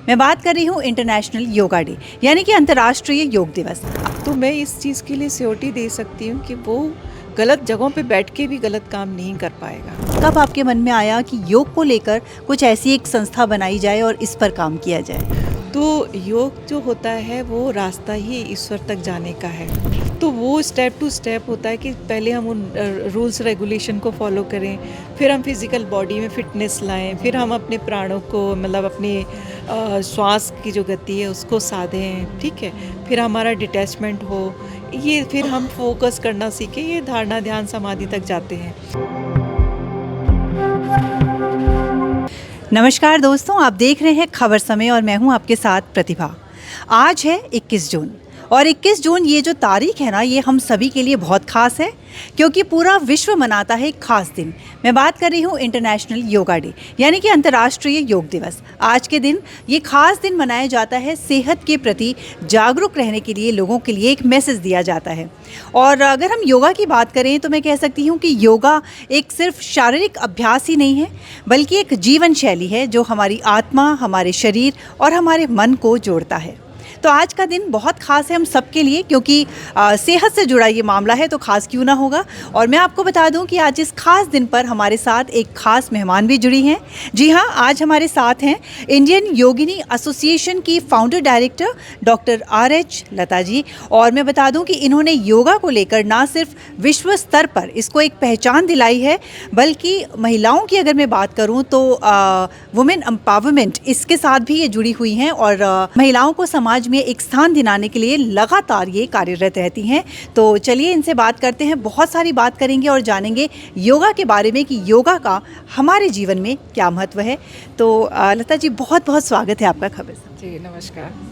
मैं बात कर रही हूँ इंटरनेशनल योगा डे यानी कि अंतर्राष्ट्रीय योग दिवस। तो मैं इस चीज़ के लिए श्योरिटी दे सकती हूँ कि वो गलत जगहों पे बैठ के भी गलत काम नहीं कर पाएगा। कब आपके मन में आया कि योग को लेकर कुछ ऐसी एक संस्था बनाई जाए और इस पर काम किया जाए? तो योग जो होता है वो रास्ता ही ईश्वर तक जाने का है। तो वो स्टेप टू स्टेप होता है कि पहले हम उन रूल्स रेगुलेशन को फॉलो करें, फिर हम फिज़िकल बॉडी में फिटनेस लाएं, फिर हम अपने प्राणों को मतलब अपने श्वास की जो गति है उसको साधें, ठीक है। फिर हमारा डिटैचमेंट हो, ये फिर हम फोकस करना सीखें, ये धारणा ध्यान समाधि तक जाते हैं। नमस्कार दोस्तों, आप देख रहे हैं खबर समय और मैं हूं आपके साथ प्रतिभा। आज है 21 जून और 21 जून ये जो तारीख है ना, ये हम सभी के लिए बहुत खास है क्योंकि पूरा विश्व मनाता है एक खास दिन। मैं बात कर रही हूँ इंटरनेशनल योगा डे यानी कि अंतर्राष्ट्रीय योग दिवस। आज के दिन ये खास दिन मनाया जाता है, सेहत के प्रति जागरूक रहने के लिए लोगों के लिए एक मैसेज दिया जाता है। और अगर हम योगा की बात करें तो मैं कह सकती हूँ कि योगा एक सिर्फ शारीरिक अभ्यास ही नहीं है बल्कि एक जीवन शैली है जो हमारी आत्मा, हमारे शरीर और हमारे मन को जोड़ता है। तो आज का दिन बहुत खास है हम सबके लिए क्योंकि सेहत से जुड़ा ये मामला है, तो खास क्यों ना होगा। और मैं आपको बता दूं कि आज इस खास दिन पर हमारे साथ एक खास मेहमान भी जुड़ी हैं। जी हाँ, आज हमारे साथ हैं इंडियन योगिनी एसोसिएशन की founder director doctor RH Lata ji. और मैं बता दूं कि इन्होंने योगा को लेकर ना सिर्फ विश्व स्तर पर इसको एक पहचान दिलाई है बल्कि महिलाओं की अगर मैं बात करूँ तो वुमेन एम्पावरमेंट इसके साथ भी ये जुड़ी हुई हैं और महिलाओं को समाज में एक स्थान दिलाने के लिए लगातार ये कार्यरत रहती हैं। तो चलिए इनसे बात करते हैं, बहुत सारी बात करेंगे और जानेंगे योगा के बारे में कि योगा का हमारे जीवन में क्या महत्व है। तो लता जी, बहुत बहुत स्वागत है आपका खबर से। जी नमस्कार।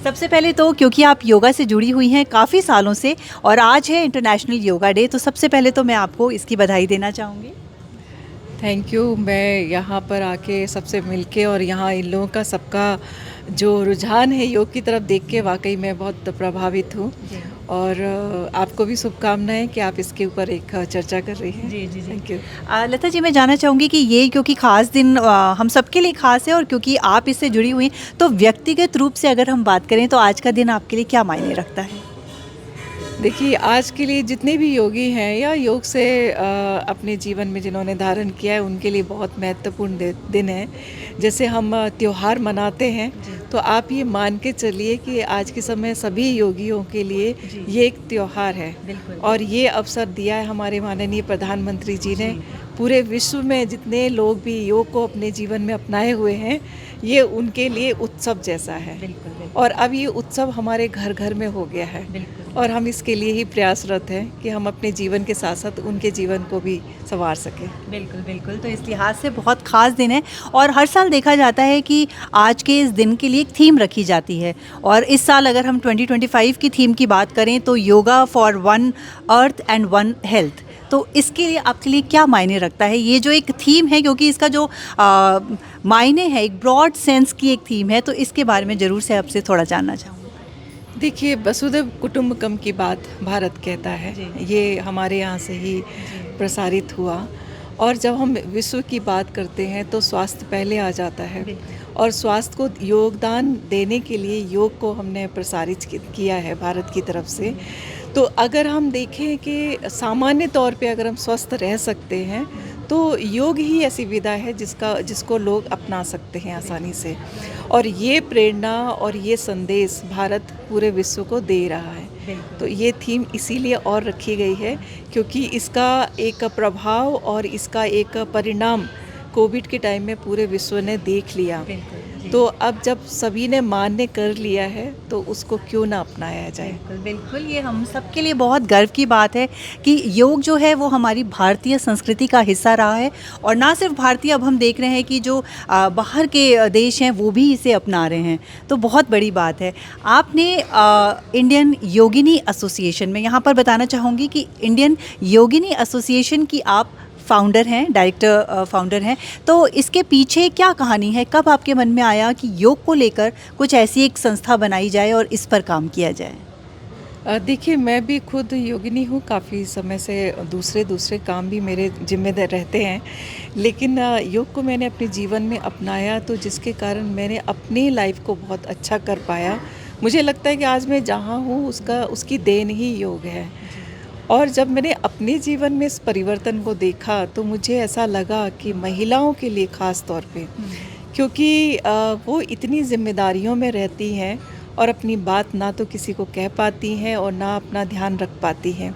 सबसे पहले तो क्योंकि आप योगा से जुड़ी हुई हैं काफ़ी सालों से और आज है इंटरनेशनल योगा डे, तो सबसे पहले तो मैं आपको इसकी बधाई देना चाहूँगी। Thank you. मैं यहाँ पर आके सबसे मिलके और यहाँ इन लोगों का सबका जो रुझान है योग की तरफ देख के वाकई मैं बहुत प्रभावित हूँ और आपको भी शुभकामनाएं कि आप इसके ऊपर एक चर्चा कर रही हैं। जी। Thank you. लता जी, मैं जानना चाहूँगी कि ये क्योंकि खास दिन हम सबके लिए खास है और क्योंकि आप इससे जुड़ी हुई हैं, तो व्यक्तिगत रूप से अगर हम बात करें तो आज का दिन आपके लिए क्या मायने रखता है? देखिए, आज के लिए जितने भी योगी हैं या योग से अपने जीवन में जिन्होंने धारण किया है उनके लिए बहुत महत्वपूर्ण दिन है। जैसे हम त्योहार मनाते हैं तो आप ये मान के चलिए कि आज के समय सभी योगियों के लिए ये एक त्योहार है। और ये अवसर दिया है हमारे माननीय प्रधानमंत्री जी ने। पूरे विश्व में जितने लोग भी योग को अपने जीवन में अपनाए हुए हैं, ये उनके लिए उत्सव जैसा है। और अब ये उत्सव हमारे घर घर में हो गया है और हम इसके लिए ही प्रयासरत हैं कि हम अपने जीवन के साथ साथ उनके जीवन को भी संवार सकें। बिल्कुल। तो इस लिहाज से बहुत ख़ास दिन है और हर साल देखा जाता है कि आज के इस दिन के लिए एक थीम रखी जाती है। और इस साल अगर हम 2025 की थीम की बात करें तो yoga for one earth and one health, तो इसके लिए आपके लिए क्या मायने रखता है ये जो एक थीम है, क्योंकि इसका जो मायने है एक ब्रॉड सेंस की एक थीम है, तो इसके बारे में ज़रूर से आपसे थोड़ा जानना चाहूँगी। देखिए, वसुधैव कुटुंबकम की बात भारत कहता है, ये हमारे यहाँ से ही प्रसारित हुआ। और जब हम विश्व की बात करते हैं तो स्वास्थ्य पहले आ जाता है और स्वास्थ्य को योगदान देने के लिए योग को हमने प्रसारित किया है भारत की तरफ से। तो अगर हम देखें कि सामान्य तौर पे अगर हम स्वस्थ रह सकते हैं तो योग ही ऐसी विधा है जिसको लोग अपना सकते हैं आसानी से। और ये प्रेरणा और ये संदेश भारत पूरे विश्व को दे रहा है। तो ये थीम इसीलिए और रखी गई है क्योंकि इसका एक प्रभाव और इसका एक परिणाम कोविड के टाइम में पूरे विश्व ने देख लिया। तो अब जब सभी ने मान्य कर लिया है तो उसको क्यों ना अपनाया जाए। बिल्कुल, ये हम सबके लिए बहुत गर्व की बात है कि योग जो है वो हमारी भारतीय संस्कृति का हिस्सा रहा है और ना सिर्फ भारतीय, अब हम देख रहे हैं कि जो बाहर के देश हैं वो भी इसे अपना रहे हैं, तो बहुत बड़ी बात है। आपने इंडियन योगिनी एसोसिएशन में, यहाँ पर बताना चाहूँगी कि इंडियन योगिनी एसोसिएशन की आप फाउंडर हैं, डायरेक्टर फाउंडर हैं, तो इसके पीछे क्या कहानी है? कब आपके मन में आया कि योग को लेकर कुछ ऐसी एक संस्था बनाई जाए और इस पर काम किया जाए? देखिए, मैं भी खुद योगिनी हूँ, काफ़ी समय से दूसरे दूसरे काम भी मेरे ज़िम्मेदार रहते हैं। लेकिन योग को मैंने अपने जीवन में अपनाया, तो जिसके कारण मैंने अपनी लाइफ़ को बहुत अच्छा कर पाया। मुझे लगता है कि आज मैं जहाँ हूँ उसकी देन ही योग है। और जब मैंने अपने जीवन में इस परिवर्तन को देखा, तो मुझे ऐसा लगा कि महिलाओं के लिए ख़ास तौर पे, क्योंकि वो इतनी ज़िम्मेदारियों में रहती हैं और अपनी बात ना तो किसी को कह पाती हैं और ना अपना ध्यान रख पाती हैं।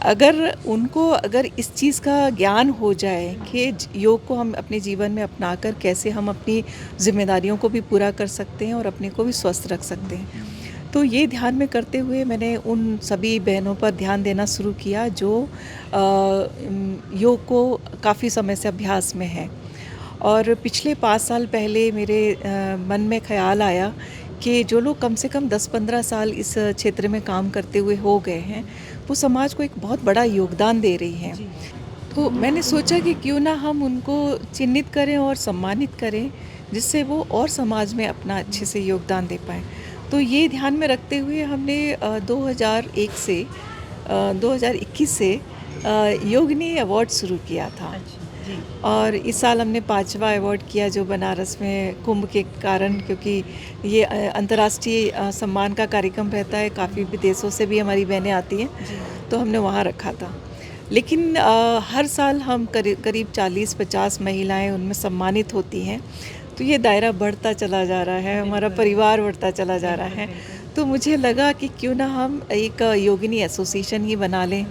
अगर इस चीज़ का ज्ञान हो जाए कि योग को हम अपने जीवन में अपनाकर कैसे हम अपनी ज़िम्मेदारियों को भी पूरा कर सकते हैं और अपने को भी स्वस्थ रख सकते हैं। तो ये ध्यान में करते हुए मैंने उन सभी बहनों पर ध्यान देना शुरू किया जो योग को काफ़ी समय से अभ्यास में है। और पिछले 5 साल पहले मेरे मन में ख़्याल आया कि जो लोग कम से कम 10-15 साल इस क्षेत्र में काम करते हुए हो गए हैं, वो समाज को एक बहुत बड़ा योगदान दे रही हैं। तो मैंने सोचा कि क्यों ना हम उनको चिन्हित करें और सम्मानित करें, जिससे वो और समाज में अपना अच्छे से योगदान दे पाएँ। तो ये ध्यान में रखते हुए हमने 2021 से योगिनी अवार्ड शुरू किया था। और इस साल हमने 5वां अवार्ड किया, जो बनारस में कुंभ के कारण, क्योंकि ये अंतर्राष्ट्रीय सम्मान का कार्यक्रम रहता है, काफ़ी विदेशों से भी हमारी बहनें आती हैं, तो हमने वहाँ रखा था। लेकिन हर साल हम करीब 40-50 महिलाएं उनमें सम्मानित होती हैं, तो ये दायरा बढ़ता चला जा रहा है, हमारा परिवार बढ़ता चला जा रहा है। तो मुझे लगा कि क्यों ना हम एक योगिनी एसोसिएशन ही बना लें,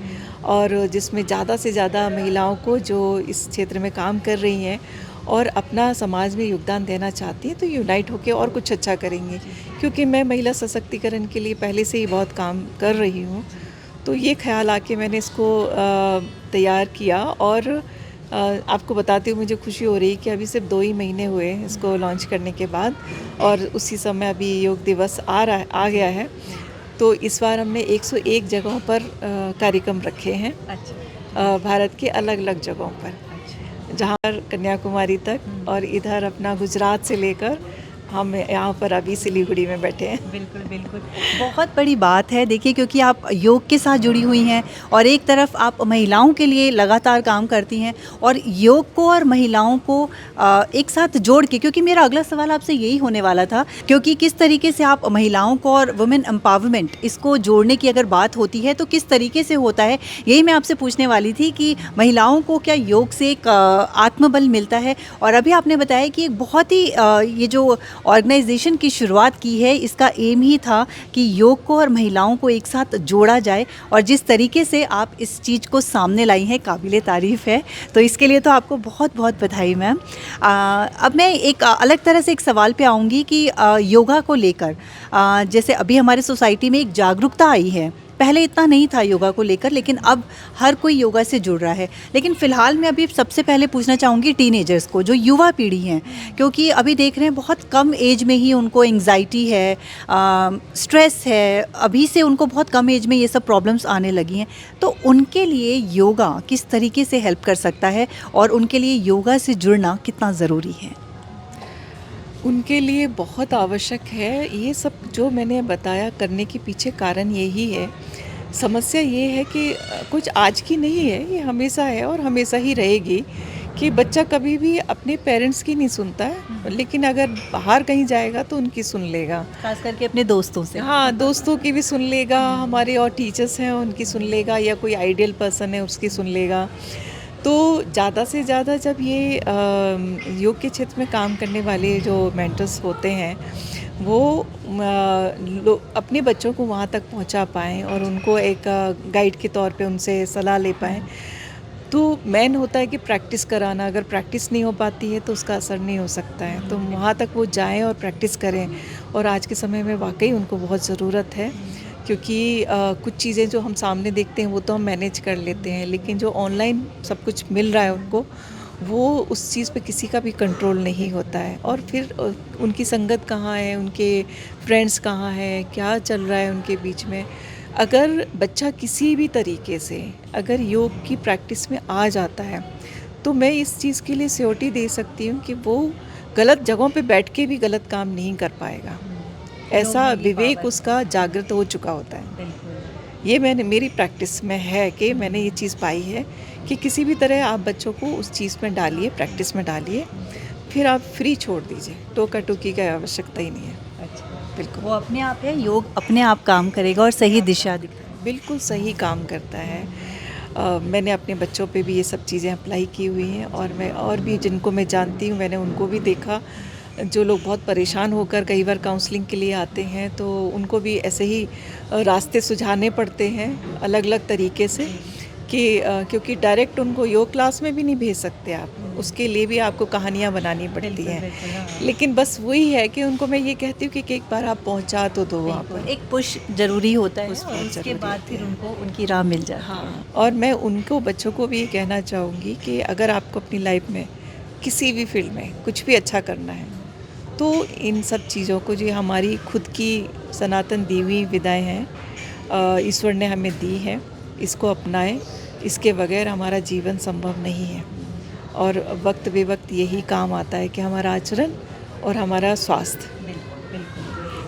और जिसमें ज़्यादा से ज़्यादा महिलाओं को जो इस क्षेत्र में काम कर रही हैं और अपना समाज में योगदान देना चाहती हैं, तो यूनाइट होकर और कुछ अच्छा करेंगे। क्योंकि मैं महिला सशक्तिकरण के लिए पहले से ही बहुत काम कर रही हूँ, तो ये ख्याल आके मैंने इसको तैयार किया। और आपको बताती हूँ, मुझे खुशी हो रही है कि अभी सिर्फ 2 ही महीने हुए इसको लॉन्च करने के बाद, और उसी समय अभी योग दिवस आ गया है। तो इस बार हमने 101 जगहों पर कार्यक्रम रखे हैं। भारत के अलग-अलग जगहों पर, जहाँ कन्याकुमारी तक, और इधर अपना गुजरात से लेकर हम यहाँ पर अभी सिलीगुड़ी में बैठे हैं। बिल्कुल, बिल्कुल। बहुत बड़ी बात है देखिए, क्योंकि आप योग के साथ जुड़ी हुई हैं और एक तरफ आप महिलाओं के लिए लगातार काम करती हैं, और योग को और महिलाओं को एक साथ जोड़ के, क्योंकि मेरा अगला सवाल आपसे यही होने वाला था, क्योंकि किस तरीके से आप महिलाओं को और वुमेन एम्पावरमेंट इसको जोड़ने की अगर बात होती है तो किस तरीके से होता है, यही मैं आपसे पूछने वाली थी कि महिलाओं को क्या योग से एक आत्मबल मिलता है। और अभी आपने बताया कि एक बहुत ही ये जो ऑर्गेनाइजेशन की शुरुआत की है, इसका एम ही था कि योग को और महिलाओं को एक साथ जोड़ा जाए, और जिस तरीके से आप इस चीज़ को सामने लाई हैं, काबिले तारीफ़ है। तो इसके लिए तो आपको बहुत बहुत बधाई मैम। अब मैं एक अलग तरह से एक सवाल पे आऊँगी कि योगा को लेकर जैसे अभी हमारे सोसाइटी में एक जागरूकता आई है, पहले इतना नहीं था योगा को लेकर, लेकिन अब हर कोई योगा से जुड़ रहा है। लेकिन फ़िलहाल मैं अभी सबसे पहले पूछना चाहूँगी टीनेजर्स को, जो युवा पीढ़ी हैं, क्योंकि अभी देख रहे हैं बहुत कम एज में ही उनको एंग्जाइटी है, स्ट्रेस है, अभी से उनको बहुत कम एज में ये सब प्रॉब्लम्स आने लगी हैं। तो उनके लिए योगा किस तरीके से हेल्प कर सकता है, और उनके लिए योगा से जुड़ना कितना ज़रूरी है? उनके लिए बहुत आवश्यक है। ये सब जो मैंने बताया करने के पीछे कारण यही है। समस्या ये है कि कुछ आज की नहीं है, ये हमेशा है और हमेशा ही रहेगी, कि बच्चा कभी भी अपने पेरेंट्स की नहीं सुनता है, लेकिन अगर बाहर कहीं जाएगा तो उनकी सुन लेगा, खास करके अपने दोस्तों से। हाँ, दोस्तों की भी सुन लेगा, हमारे और टीचर्स हैं उनकी सुन लेगा, या कोई आइडियल पर्सन है उसकी सुन लेगा। तो ज़्यादा से ज़्यादा जब ये योग के क्षेत्र में काम करने वाले जो मेंटर्स होते हैं, वो अपने बच्चों को वहाँ तक पहुँचा पाएँ और उनको एक गाइड के तौर पे उनसे सलाह ले पाएँ, तो मेन होता है कि प्रैक्टिस कराना। अगर प्रैक्टिस नहीं हो पाती है तो उसका असर नहीं हो सकता है, तो वहाँ तक वो जाएं और प्रैक्टिस करें। और आज के समय में वाकई उनको बहुत ज़रूरत है, क्योंकि कुछ चीज़ें जो हम सामने देखते हैं वो तो हम मैनेज कर लेते हैं, लेकिन जो ऑनलाइन सब कुछ मिल रहा है उनको, वो उस चीज़ पे किसी का भी कंट्रोल नहीं होता है। और फिर उनकी संगत कहाँ है, उनके फ्रेंड्स कहाँ हैं, क्या चल रहा है उनके बीच में। अगर बच्चा किसी भी तरीके से अगर योग की प्रैक्टिस में आ जाता है, तो मैं इस चीज़ के लिए श्योरिटी दे सकती हूँ कि वो गलत जगहों पे बैठ के भी गलत काम नहीं कर पाएगा। ऐसा विवेक उसका जागृत हो चुका होता है। बिल्कुल। ये मेरी प्रैक्टिस में है कि मैंने ये चीज़ पाई है कि किसी भी तरह आप बच्चों को उस चीज़ में डालिए, प्रैक्टिस में डालिए, फिर आप फ्री छोड़ दीजिए, टोका टोकी की आवश्यकता ही नहीं है। अच्छा, बिल्कुल। वो अपने आप है, योग अपने आप काम करेगा और सही दिशा दिखाएगा। बिल्कुल सही काम करता है। मैंने अपने बच्चों पे भी ये सब चीज़ें अप्लाई की हुई हैं, और भी जिनको मैं जानती हूँ मैंने उनको भी देखा, जो लोग बहुत परेशान होकर कई बार काउंसलिंग के लिए आते हैं तो उनको भी ऐसे ही रास्ते सुझाने पड़ते हैं अलग अलग तरीके से कि क्योंकि डायरेक्ट उनको योग क्लास में भी नहीं भेज सकते आप, उसके लिए भी आपको कहानियाँ बनानी पड़ती हैं। लेकिन बस वही है कि उनको मैं ये कहती हूँ कि एक बार आप पहुँचा तो दो वहाँ पर। एक पुश जरूरी होता है पुश और बहुत उसके ज़रूरी बाद होती फिर है। उनको उनकी राह मिल जाती है। हाँ, और मैं उनको बच्चों को भी ये कहना चाहूँगी कि अगर आपको अपनी लाइफ में किसी भी फील्ड में कुछ भी अच्छा करना है तो इन सब चीज़ों को, जो हमारी खुद की सनातन दी हुई विधाएँ हैं, ईश्वर ने हमें दी है, इसको अपनाएं। इसके बगैर हमारा जीवन संभव नहीं है, और वक्त बेवक्त यही काम आता है कि हमारा आचरण और हमारा स्वास्थ्य।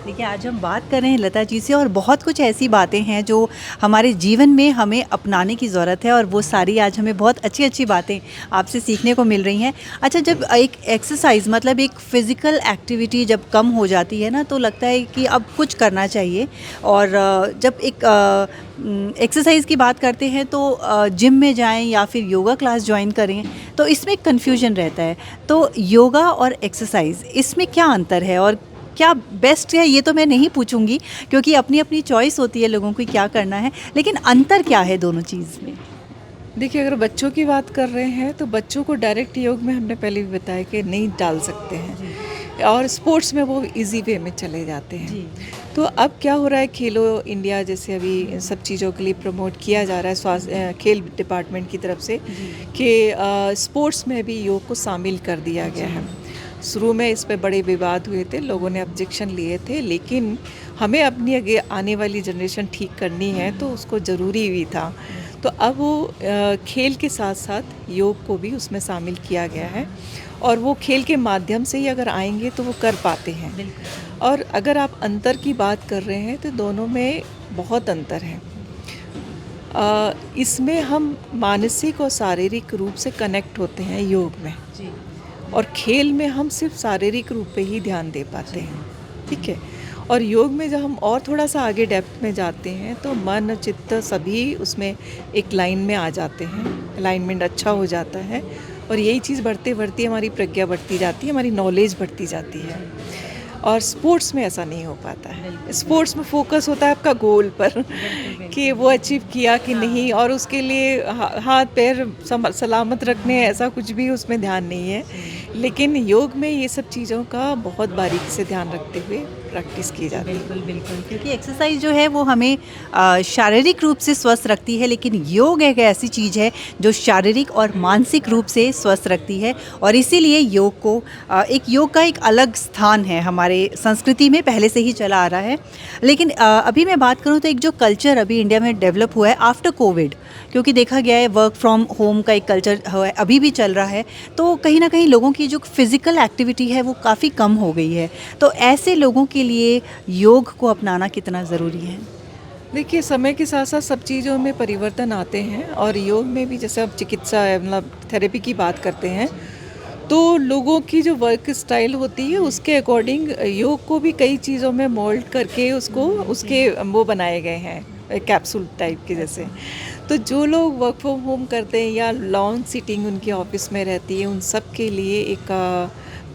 देखिए, आज हम बात कर रहे हैं लता जी से, और बहुत कुछ ऐसी बातें हैं जो हमारे जीवन में हमें अपनाने की ज़रूरत है, और वो सारी आज हमें बहुत अच्छी अच्छी बातें आपसे सीखने को मिल रही हैं। अच्छा, जब एक एक्सरसाइज मतलब एक फ़िज़िकल एक्टिविटी जब कम हो जाती है ना, तो लगता है कि अब कुछ करना चाहिए, और जब एक एक्सरसाइज की बात करते हैं तो जिम में जाएं या फिर योगा क्लास ज्वाइन करें, तो इसमें एक कन्फ्यूजन रहता है। तो योगा और एक्सरसाइज, इसमें क्या अंतर है और क्या बेस्ट है, ये तो मैं नहीं पूछूंगी क्योंकि अपनी अपनी चॉइस होती है लोगों को क्या करना है, लेकिन अंतर क्या है दोनों चीज़ में? देखिए, अगर बच्चों की बात कर रहे हैं तो बच्चों को डायरेक्ट योग में हमने पहले भी बताया कि नहीं डाल सकते हैं, और स्पोर्ट्स में वो इजी वे में चले जाते हैं। तो अब क्या हो रहा है, खेलो इंडिया जैसे अभी सब चीज़ों के लिए प्रमोट किया जा रहा है स्वास्थ्य खेल डिपार्टमेंट की तरफ से कि स्पोर्ट्स में भी योग को शामिल कर दिया गया है। शुरू में इस पे बड़े विवाद हुए थे, लोगों ने ऑब्जेक्शन लिए थे, लेकिन हमें अपनी आगे आने वाली जनरेशन ठीक करनी है तो उसको ज़रूरी भी था। तो अब वो खेल के साथ साथ योग को भी उसमें शामिल किया गया है, और वो खेल के माध्यम से ही अगर आएंगे तो वो कर पाते हैं। और अगर आप अंतर की बात कर रहे हैं तो दोनों में बहुत अंतर है। इसमें हम मानसिक और शारीरिक रूप से कनेक्ट होते हैं योग में, और खेल में हम सिर्फ शारीरिक रूप पे ही ध्यान दे पाते हैं, ठीक है। और योग में जब हम और थोड़ा सा आगे डेप्थ में जाते हैं तो मन चित्त सभी उसमें एक लाइन में आ जाते हैं, अलाइनमेंट अच्छा हो जाता है, और यही चीज़ बढ़ते बढ़ती हमारी प्रज्ञा बढ़ती जाती है, हमारी नॉलेज बढ़ती जाती है। और स्पोर्ट्स में ऐसा नहीं हो पाता है। स्पोर्ट्स में फोकस होता है आपका गोल पर कि वो अचीव किया कि नहीं, और उसके लिए हाथ पैर सलामत रखने, ऐसा कुछ भी उसमें ध्यान नहीं है। लेकिन योग में ये सब चीज़ों का बहुत बारीकी से ध्यान रखते हुए प्रैक्टिस की जाती है। बिल्कुल, क्योंकि एक्सरसाइज जो है वो हमें शारीरिक रूप से स्वस्थ रखती है, लेकिन योग एक ऐसी चीज़ है जो शारीरिक और मानसिक रूप से स्वस्थ रखती है, और इसीलिए योग को योग का एक अलग स्थान है हमारे संस्कृति में, पहले से ही चला आ रहा है। लेकिन अभी मैं बात करूँ तो एक जो कल्चर अभी इंडिया में डेवलप हुआ है आफ्टर कोविड, क्योंकि देखा गया है वर्क फ्रॉम होम का एक कल्चर अभी भी चल रहा है, तो कहीं ना कहीं लोगों की जो फिज़िकल एक्टिविटी है वो काफ़ी कम हो गई है। तो ऐसे लोगों के लिए योग को अपनाना कितना ज़रूरी है? देखिए, समय के साथ साथ सब चीज़ों में परिवर्तन आते हैं, और योग में भी जैसे अब चिकित्सा मतलब थेरेपी की बात करते हैं तो लोगों की जो वर्क स्टाइल होती है उसके अकॉर्डिंग योग को भी कई चीज़ों में मोल्ड करके उसको उसके वो बनाए गए हैं कैप्सूल टाइप के जैसे। तो जो लोग वर्क फ्रॉम होम करते हैं या लॉन्ग सिटिंग उनकी ऑफिस में रहती है, उन सब के लिए एक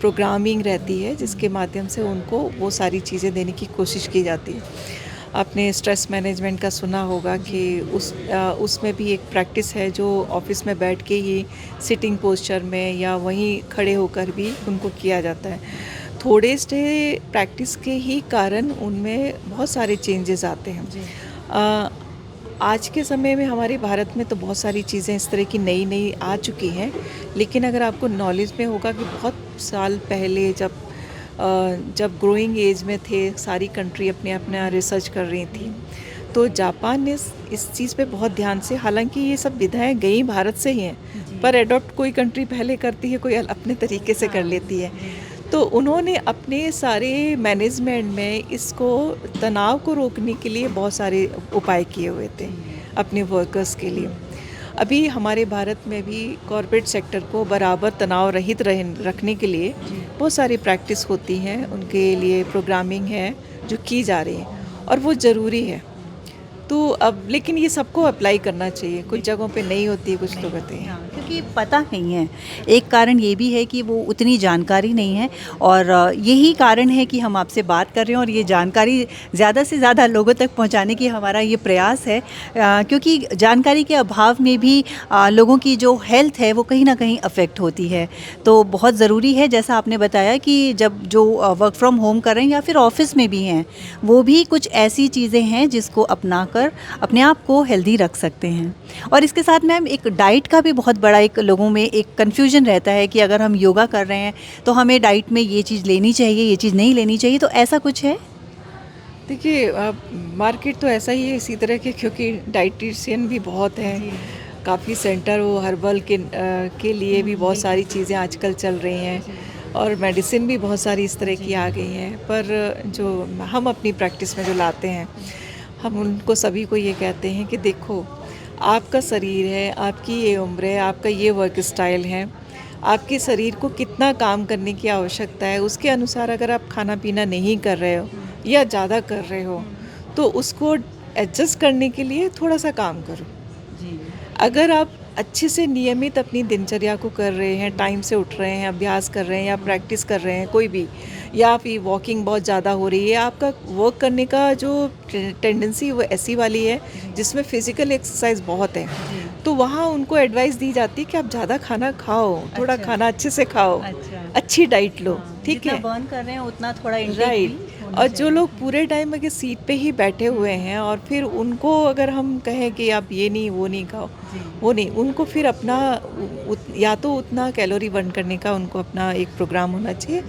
प्रोग्रामिंग रहती है जिसके माध्यम से उनको वो सारी चीज़ें देने की कोशिश की जाती है। आपने स्ट्रेस मैनेजमेंट का सुना होगा कि उसमें भी एक प्रैक्टिस है जो ऑफिस में बैठ के ही सिटिंग पोस्चर में या वहीं खड़े होकर भी उनको किया जाता है। थोड़े से प्रैक्टिस के ही कारण उनमें बहुत सारे चेंजेस आते हैं। आज के समय में हमारे भारत में तो बहुत सारी चीज़ें इस तरह की नई नई आ चुकी हैं, लेकिन अगर आपको नॉलेज में होगा कि बहुत साल पहले जब ग्रोइंग एज में थे, सारी कंट्री अपने अपना रिसर्च कर रही थी, तो जापान ने इस चीज़ पे बहुत ध्यान से, हालांकि ये सब विधाएं गई भारत से ही हैं, पर एडॉप्ट कोई कंट्री पहले करती है, कोई अपने तरीके से कर लेती है। तो उन्होंने अपने सारे मैनेजमेंट में इसको तनाव को रोकने के लिए बहुत सारे उपाय किए हुए थे अपने वर्कर्स के लिए। अभी हमारे भारत में भी कॉर्पोरेट सेक्टर को बराबर तनाव रहित रखने के लिए बहुत सारी प्रैक्टिस होती हैं, उनके लिए प्रोग्रामिंग है जो की जा रही है और वो ज़रूरी है। तो अब लेकिन ये सबको अप्लाई करना चाहिए, कुछ जगहों पे नहीं होती है, कुछ तो कहते हैं। क्योंकि पता नहीं है। एक कारण ये भी है कि वो उतनी जानकारी नहीं है और यही कारण है कि हम आपसे बात कर रहे हैं और ये जानकारी ज़्यादा से ज़्यादा लोगों तक पहुंचाने की हमारा ये प्रयास है, क्योंकि जानकारी के अभाव में भी लोगों की जो हेल्थ है वो कहीं ना कहीं अफेक्ट होती है। तो बहुत ज़रूरी है, जैसा आपने बताया कि जब जो वर्क फ्रॉम होम कर रहे हैं या फिर ऑफिस में भी हैं, वो भी कुछ ऐसी चीज़ें हैं जिसको अपना कर अपने आप को हेल्दी रख सकते हैं। और इसके साथ मैम एक डाइट का भी बहुत बड़ा एक लोगों में एक कन्फ्यूजन रहता है कि अगर हम योगा कर रहे हैं तो हमें डाइट में ये चीज़ लेनी चाहिए, ये चीज़ नहीं लेनी चाहिए, तो ऐसा कुछ है? देखिए मार्केट तो ऐसा ही है इसी तरह के, क्योंकि डाइटिशियन भी बहुत हैं, काफ़ी सेंटर वो हर्बल के लिए भी बहुत सारी चीज़ें आजकल चल रही हैं और मेडिसिन भी बहुत सारी इस तरह की आ गई हैं। पर जो हम अपनी प्रैक्टिस में जो लाते हैं, हम उनको सभी को ये कहते हैं कि देखो, आपका शरीर है, आपकी ये उम्र है, आपका ये वर्क स्टाइल है, आपके शरीर को कितना काम करने की आवश्यकता है, उसके अनुसार अगर आप खाना पीना नहीं कर रहे हो या ज़्यादा कर रहे हो तो उसको एडजस्ट करने के लिए थोड़ा सा काम करो। अगर आप अच्छे से नियमित अपनी दिनचर्या को कर रहे हैं, टाइम से उठ रहे हैं, अभ्यास कर रहे हैं या प्रैक्टिस कर रहे हैं कोई भी, या फिर वॉकिंग बहुत ज़्यादा हो रही है, आपका वर्क करने का जो टेंडेंसी वो ऐसी वाली है जिसमें फिज़िकल एक्सरसाइज बहुत है, तो वहाँ उनको एडवाइस दी जाती है कि आप ज़्यादा खाना खाओ, थोड़ा खाना अच्छे से खाओ, अच्छी डाइट लो, ठीक है, बर्न कर रहे हैं उतना थोड़ा राइट। और जो लोग पूरे टाइम अगर सीट पे ही बैठे हुए हैं और फिर उनको अगर हम कहें कि आप ये नहीं वो नहीं खाओ, वो नहीं, उनको फिर अपना या तो उतना कैलोरी बर्न करने का उनको अपना एक प्रोग्राम होना चाहिए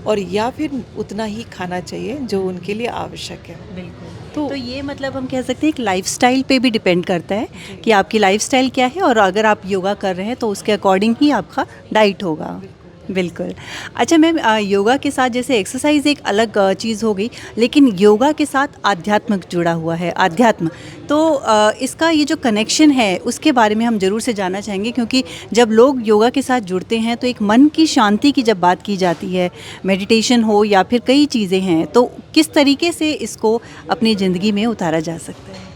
और या फिर उतना ही खाना चाहिए जो उनके लिए आवश्यक है। बिल्कुल। तो तो ये मतलब हम कह सकते हैं कि लाइफस्टाइल पे भी डिपेंड करता है कि आपकी लाइफस्टाइल क्या है और अगर आप योगा कर रहे हैं तो उसके अकॉर्डिंग ही आपका डाइट होगा। बिल्कुल। अच्छा मैम, योगा के साथ जैसे एक्सरसाइज एक अलग चीज़ हो गई, लेकिन योगा के साथ आध्यात्म जुड़ा हुआ है, आध्यात्म। तो इसका ये जो कनेक्शन है उसके बारे में हम ज़रूर से जानना चाहेंगे, क्योंकि जब लोग योगा के साथ जुड़ते हैं तो एक मन की शांति की जब बात की जाती है, मेडिटेशन हो या फिर कई चीज़ें हैं, तो किस तरीके से इसको अपनी ज़िंदगी में उतारा जा सकता है?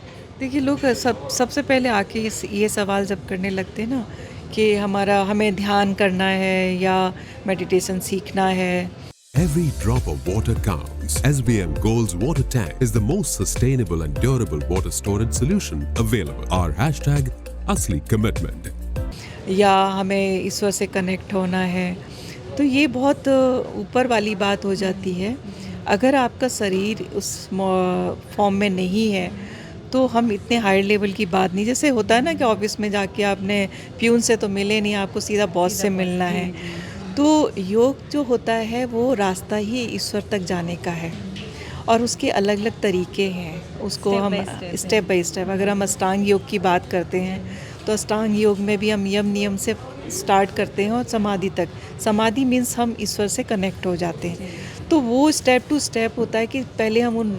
देखिए, लोग सबसे पहले आके ये सवाल जब करने लगते हैं ना कि हमें ध्यान करना है या मेडिटेशन सीखना है। Every drop of water counts. SBM Gold's water tank is the most sustainable and durable water storage solution available. Our hashtag असली commitment. या हमें ईश्वर से कनेक्ट होना है, तो ये बहुत ऊपर वाली बात हो जाती है। अगर आपका शरीर उस फॉर्म में नहीं है तो हम इतने हाई लेवल की बात नहीं, जैसे होता है ना कि ऑफिस में जाके आपने प्यून से तो मिले नहीं, आपको सीधा बॉस से मिलना है। तो योग जो होता है वो रास्ता ही ईश्वर तक जाने का है और उसके अलग अलग तरीके हैं, उसको हम स्टेप बाय स्टेप, अगर हम अष्टांग योग की बात करते हैं तो अष्टांग योग में भी हम यम नियम से स्टार्ट करते हैं और समाधि तक। समाधि मीन्स हम ईश्वर से कनेक्ट हो जाते हैं। तो वो स्टेप टू स्टेप होता है कि पहले हम उन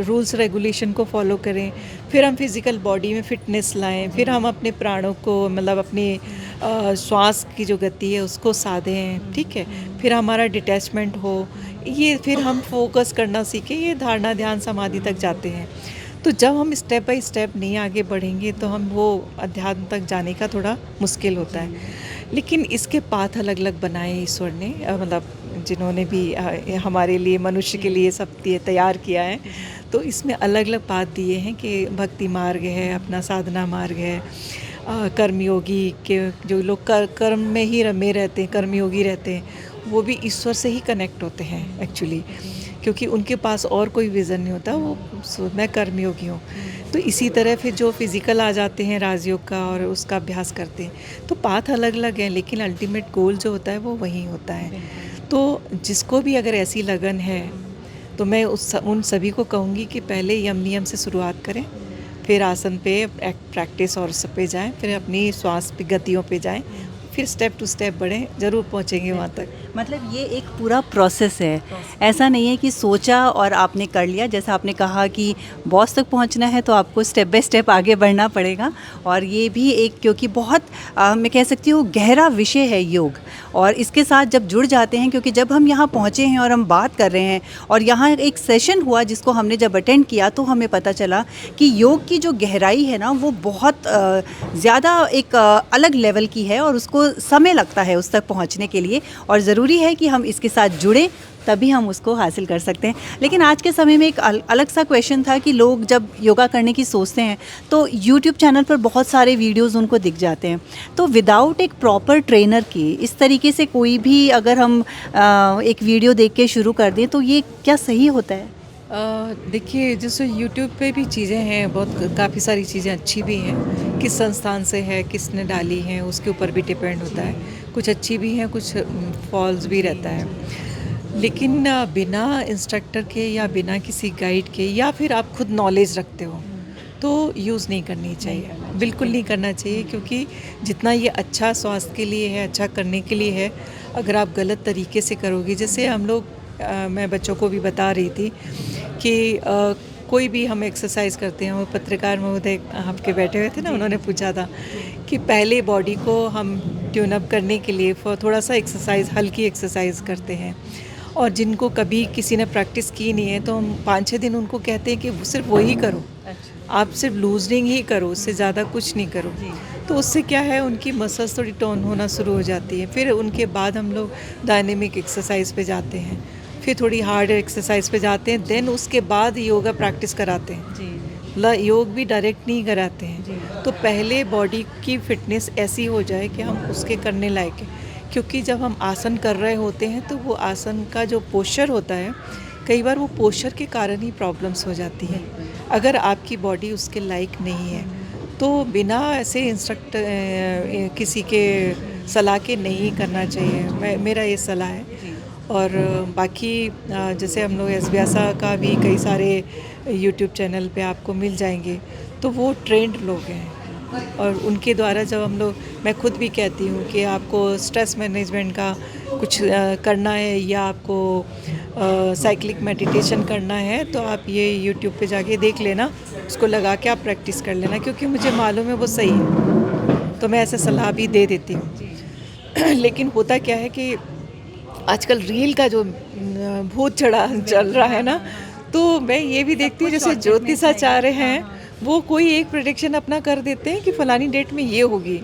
रूल्स रेगुलेशन को फॉलो करें, फिर हम फिज़िकल बॉडी में फिटनेस लाएं, फिर हम अपने प्राणों को मतलब अपने श्वास की जो गति है उसको साधें, ठीक है, फिर हमारा डिटैचमेंट हो, ये फिर हम फोकस करना सीखें, ये धारणा ध्यान समाधि तक जाते हैं। तो जब हम स्टेप बाय स्टेप नहीं आगे बढ़ेंगे तो हम वो अध्यात्म तक जाने का थोड़ा मुश्किल होता है। लेकिन इसके पाथ अलग अलग बनाए ईश्वर ने, मतलब जिन्होंने भी हमारे लिए, मनुष्य के लिए सब तैयार किया है, तो इसमें अलग अलग पाथ दिए हैं कि भक्ति मार्ग है, अपना साधना मार्ग है, कर्मयोगी के जो लोग कर्म में ही रमे रहते हैं, कर्मयोगी रहते हैं, वो भी ईश्वर से ही कनेक्ट होते हैं एक्चुअली, क्योंकि उनके पास और कोई विज़न नहीं होता, वो मैं कर्मयोगी हूँ। तो इसी तरह फिर जो फिज़िकल आ जाते हैं राजयोग का और उसका अभ्यास करते हैं, तो पाथ अलग अलग हैं, लेकिन अल्टीमेट गोल जो होता है वो वही होता है। तो जिसको भी अगर ऐसी लगन है तो मैं उन सभी को कहूँगी कि पहले यम नियम से शुरुआत करें, फिर आसन पे प्रैक्टिस और सब पे जाएं, फिर अपनी श्वास पे गतियों पे जाएं, फिर फिर स्टेप टू स्टेप बढ़ें, ज़रूर पहुँचेंगे वहाँ तक। मतलब ये एक पूरा प्रोसेस है, ऐसा नहीं है कि सोचा और आपने कर लिया। जैसा आपने कहा कि बॉस तक पहुंचना है तो आपको स्टेप बाय स्टेप आगे बढ़ना पड़ेगा, और ये भी एक, क्योंकि बहुत मैं कह सकती हूँ गहरा विषय है योग, और इसके साथ जब जुड़ जाते हैं, क्योंकि जब हम यहाँ पहुँचे हैं और हम बात कर रहे हैं और यहाँ एक सेशन हुआ जिसको हमने जब अटेंड किया तो हमें पता चला कि योग की जो गहराई है ना वो बहुत ज़्यादा एक अलग लेवल की है, और उसको समय लगता है उस तक पहुँचने के लिए, और ज़रूरी है कि हम इसके साथ जुड़ें तभी हम उसको हासिल कर सकते हैं। लेकिन आज के समय में एक अलग सा क्वेश्चन था कि लोग जब योगा करने की सोचते हैं तो यूट्यूब चैनल पर बहुत सारे वीडियोस उनको दिख जाते हैं, तो विदाउट एक प्रॉपर ट्रेनर के इस तरीके से कोई भी अगर हम एक वीडियो देख के शुरू कर दें तो ये क्या सही होता है? देखिए, जैसे यूट्यूब पे भी चीज़ें हैं, बहुत काफ़ी सारी चीज़ें अच्छी भी हैं, किस संस्थान से है, किसने डाली हैं, उसके ऊपर भी डिपेंड होता है। कुछ अच्छी भी हैं, कुछ फॉल्स भी रहता है। लेकिन बिना इंस्ट्रक्टर के या बिना किसी गाइड के, या फिर आप खुद नॉलेज रखते हो तो यूज़ नहीं करनी चाहिए, बिल्कुल नहीं करना चाहिए, क्योंकि जितना ये अच्छा स्वास्थ्य के लिए है, अच्छा करने के लिए है, अगर आप गलत तरीके से करोगे, जैसे हम लोग मैं बच्चों को भी बता रही थी कि कोई भी हम एक्सरसाइज करते हैं, वो पत्रकार महोदय आपके बैठे हुए थे ना, उन्होंने पूछा था कि पहले बॉडी को हम ट्यून अप करने के लिए थोड़ा सा एक्सरसाइज, हल्की एक्सरसाइज करते हैं, और जिनको कभी किसी ने प्रैक्टिस की नहीं है तो हम 5-6 दिन उनको कहते हैं कि सिर्फ वही करो, आप सिर्फ लूजनिंग ही करो, उससे ज़्यादा कुछ नहीं करो। तो उससे क्या है, उनकी मसल्स थोड़ी टोन होना शुरू हो जाती है। फिर उनके बाद हम लोग डायनेमिक एक्सरसाइज पे जाते हैं, फिर थोड़ी हार्ड एक्सरसाइज पे जाते हैं, देन उसके बाद योगा प्रैक्टिस कराते हैं। योग भी डायरेक्ट नहीं कराते हैं। तो पहले बॉडी की फिटनेस ऐसी हो जाए कि हम उसके करने लायक हैं, क्योंकि जब हम आसन कर रहे होते हैं तो वो आसन का जो पोस्चर होता है, कई बार वो पोस्चर के कारण ही प्रॉब्लम्स हो जाती हैं। अगर आपकी बॉडी उसके लायक नहीं है तो बिना ऐसे इंस्ट्रक्टर किसी के सलाह के नहीं करना चाहिए, मेरा ये सलाह है। और बाकी जैसे हम लोग एसबीआसा का भी कई सारे यूट्यूब चैनल पे आपको मिल जाएंगे, तो वो ट्रेंड लोग हैं, और उनके द्वारा जब हम लोग, मैं खुद भी कहती हूँ कि आपको स्ट्रेस मैनेजमेंट का कुछ करना है या आपको साइक्लिक मेडिटेशन करना है, तो आप ये यूट्यूब पे जाके देख लेना, उसको लगा के आप प्रैक्टिस कर लेना, क्योंकि मुझे मालूम है वो सही है, तो मैं ऐसे सलाह भी दे देती हूँ। लेकिन होता क्या है कि आजकल रील का जो भूत चढ़ा चल रहा है ना, तो मैं ये भी देखती हूँ, जैसे ज्योतिषाचार्य हैं, वो कोई एक प्रेडिक्शन अपना कर देते हैं कि फलानी डेट में ये होगी,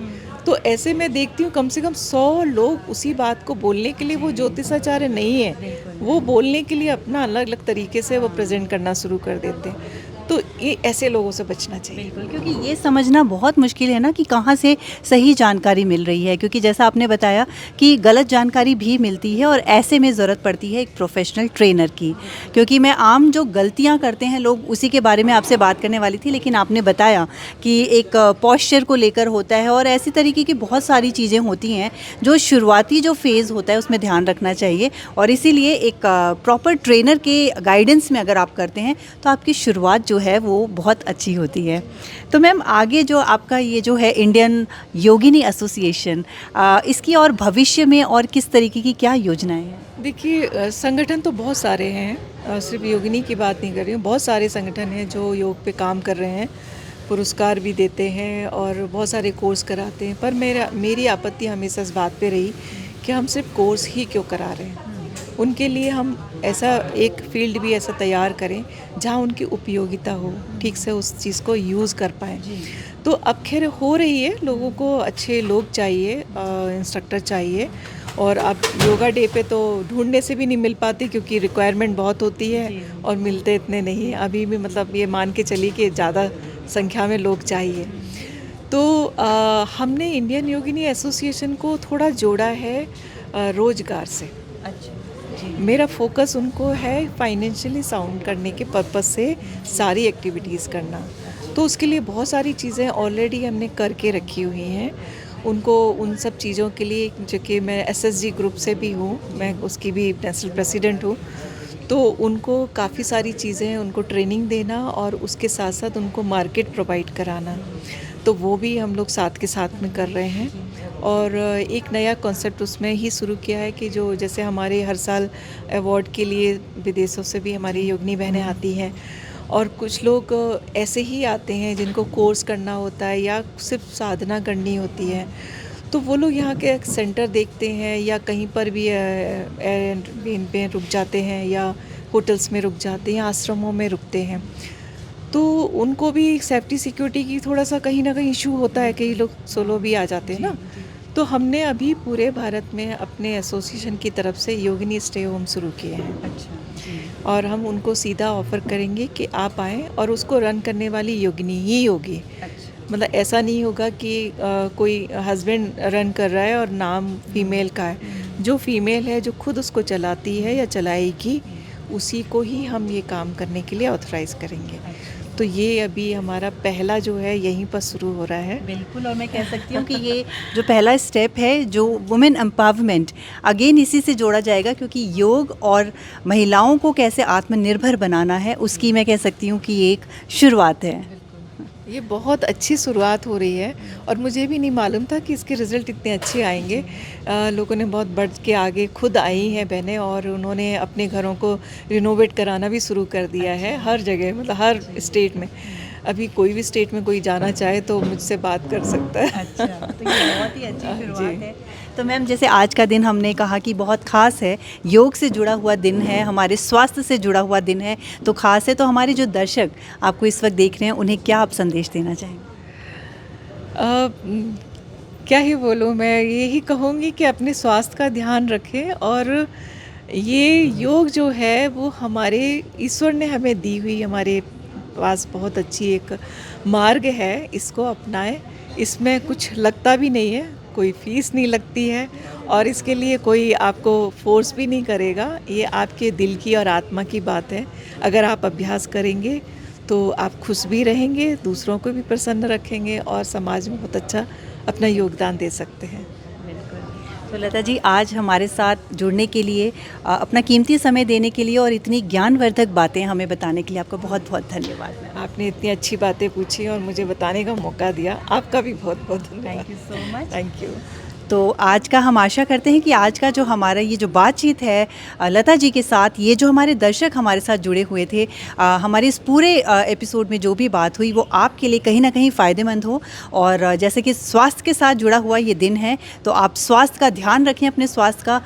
तो ऐसे मैं देखती हूँ कम से कम 100 लोग उसी बात को बोलने के लिए, वो ज्योतिषाचार्य नहीं है, वो बोलने के लिए अपना अलग अलग तरीके से वो प्रेजेंट करना शुरू कर देते हैं। तो ये ऐसे लोगों से बचना चाहिए। बिल्कुल, क्योंकि ये समझना बहुत मुश्किल है ना कि कहाँ से सही जानकारी मिल रही है, क्योंकि जैसा आपने बताया कि गलत जानकारी भी मिलती है, और ऐसे में ज़रूरत पड़ती है एक प्रोफेशनल ट्रेनर की। क्योंकि मैं आम जो गलतियाँ करते हैं लोग, उसी के बारे में आपसे बात करने वाली थी, लेकिन आपने बताया कि एक पॉस्चर को लेकर होता है, और ऐसी तरीके की बहुत सारी चीज़ें होती हैं जो शुरुआती जो फेज़ होता है उसमें ध्यान रखना चाहिए, और इसीलिए एक प्रॉपर ट्रेनर के गाइडेंस में अगर आप करते हैं तो आपकी शुरुआत जो है वो बहुत अच्छी होती है। तो मैम, आगे जो आपका ये जो है इंडियन योगिनी एसोसिएशन, इसकी और भविष्य में और किस तरीके की क्या योजनाएं हैं? देखिए, संगठन तो बहुत सारे हैं, सिर्फ योगिनी की बात नहीं कर रही हूँ, बहुत सारे संगठन हैं जो योग पे काम कर रहे हैं, पुरस्कार भी देते हैं और बहुत सारे कोर्स कराते हैं। पर मेरी आपत्ति हमेशा इस बात पे रही कि हम सिर्फ कोर्स ही क्यों करा रहे हैं, उनके लिए हम ऐसा एक फील्ड भी ऐसा तैयार करें जहाँ उनकी उपयोगिता हो, ठीक से उस चीज़ को यूज़ कर पाएँ। तो अब खैर हो रही है, लोगों को अच्छे लोग चाहिए, इंस्ट्रक्टर चाहिए, और अब योगा डे पे तो ढूंढने से भी नहीं मिल पाती, क्योंकि रिक्वायरमेंट बहुत होती है और मिलते इतने नहीं हैं। अभी भी मतलब ये मान के चली कि ज़्यादा संख्या में लोग चाहिए। तो हमने इंडियन योगिनी एसोसिएशन को थोड़ा जोड़ा है रोजगार से। अच्छा, मेरा फोकस उनको है फाइनेंशियली साउंड करने के पर्पस से सारी एक्टिविटीज़ करना। तो उसके लिए बहुत सारी चीज़ें ऑलरेडी हमने करके रखी हुई हैं उनको, उन सब चीज़ों के लिए, जो कि मैं एसएसजी ग्रुप से भी हूँ, मैं उसकी भी नेशनल प्रेसिडेंट हूँ। तो उनको काफ़ी सारी चीज़ें, उनको ट्रेनिंग देना और उसके साथ साथ उनको मार्केट प्रोवाइड कराना, तो वो भी हम लोग साथ के साथ में कर रहे हैं। और एक नया कॉन्सेप्ट उसमें ही शुरू किया है कि जो जैसे हमारे हर साल अवार्ड के लिए विदेशों से भी हमारी योगिनी बहनें आती हैं, और कुछ लोग ऐसे ही आते हैं जिनको कोर्स करना होता है या सिर्फ साधना करनी होती है, तो वो लोग यहाँ के सेंटर देखते हैं या कहीं पर भी एयरबीएनबी पे रुक जाते हैं या होटल्स में रुक जाते हैं, आश्रमों में रुकते हैं। तो उनको भी सेफ्टी सिक्योरिटी की थोड़ा सा कहीं ना कहीं इशू होता है, कई लोग सोलो भी आ जाते हैं ना। तो हमने अभी पूरे भारत में अपने एसोसिएशन की तरफ से योगिनी स्टे होम शुरू किए हैं। अच्छा। और हम उनको सीधा ऑफ़र करेंगे कि आप आएँ, और उसको रन करने वाली योगिनी ही होगी। मतलब ऐसा नहीं होगा कि कोई हस्बैंड रन कर रहा है और नाम फीमेल का है। जो फीमेल है, जो खुद उसको चलाती है या चलाएगी, उसी को ही हम ये काम करने के लिए ऑथराइज़ करेंगे। तो ये अभी हमारा पहला जो है यहीं पर शुरू हो रहा है। बिल्कुल, और मैं कह सकती हूँ कि ये जो पहला स्टेप है, जो वुमेन एम्पावरमेंट, अगेन इसी से जोड़ा जाएगा, क्योंकि योग और महिलाओं को कैसे आत्मनिर्भर बनाना है, उसकी मैं कह सकती हूँ कि ये एक शुरुआत है। ये बहुत अच्छी शुरुआत हो रही है, और मुझे भी नहीं मालूम था कि इसके रिज़ल्ट इतने अच्छे आएंगे। लोगों ने बहुत बढ़ के आगे खुद आई हैं बहनें, और उन्होंने अपने घरों को रिनोवेट कराना भी शुरू कर दिया है हर जगह, मतलब हर स्टेट में। अभी कोई भी स्टेट में कोई जाना चाहे तो मुझसे बात कर सकता है। अच्छा, तो ये बहुत ही अच्छी शुरुआत जी। है। तो मैम, जैसे आज का दिन हमने कहा कि बहुत ख़ास है, योग से जुड़ा हुआ दिन है, हमारे स्वास्थ्य से जुड़ा हुआ दिन है, तो ख़ास है। तो हमारे जो दर्शक आपको इस वक्त देख रहे हैं, उन्हें क्या आप संदेश देना चाहेंगे? क्या ही बोलूँ, मैं यही कहूँगी कि अपने स्वास्थ्य का ध्यान रखें, और ये योग जो है वो हमारे ईश्वर ने हमें दी हुई, हमारे पास बहुत अच्छी एक मार्ग है, इसको अपनाएं। इसमें कुछ लगता भी नहीं है, कोई फीस नहीं लगती है, और इसके लिए कोई आपको फोर्स भी नहीं करेगा। ये आपके दिल की और आत्मा की बात है। अगर आप अभ्यास करेंगे तो आप खुश भी रहेंगे, दूसरों को भी प्रसन्न रखेंगे, और समाज में बहुत अच्छा अपना योगदान दे सकते हैं। तो लता जी, आज हमारे साथ जुड़ने के लिए, अपना कीमती समय देने के लिए और इतनी ज्ञानवर्धक बातें हमें बताने के लिए आपका बहुत बहुत धन्यवाद। आपने इतनी अच्छी बातें पूछी और मुझे बताने का मौका दिया, आपका भी बहुत बहुत धन्यवाद। Thank you so much. Thank you. तो आज का हम आशा करते हैं कि आज का जो हमारा ये जो बातचीत है लता जी के साथ, ये जो हमारे दर्शक हमारे साथ जुड़े हुए थे, हमारे इस पूरे एपिसोड में जो भी बात हुई वो आपके लिए कहीं ना कहीं फ़ायदेमंद हो। और जैसे कि स्वास्थ्य के साथ जुड़ा हुआ ये दिन है, तो आप स्वास्थ्य का ध्यान रखें, अपने स्वास्थ्य का,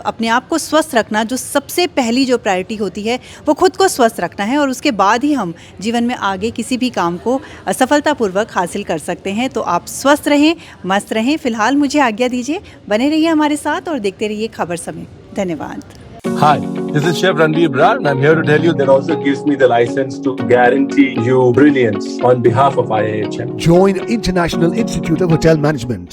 अपने आप को स्वस्थ रखना जो सबसे पहली जो प्रायोरिटी होती है, वो खुद को स्वस्थ रखना है, और उसके बाद ही हम जीवन में आगे किसी भी काम को सफलतापूर्वक हासिल कर सकते हैं। तो आप स्वस्थ रहें, मस्त रहें। फिलहाल मुझे आज्ञा दीजिए, बने रहिए हमारे साथ और देखते रहिए खबर समय। धन्यवाद। Hi, this is Chef Ranveer Brar, and I'm here to tell you that also gives me the license to guarantee you brilliance on behalf of IIHM. Join International Institute of Hotel Management.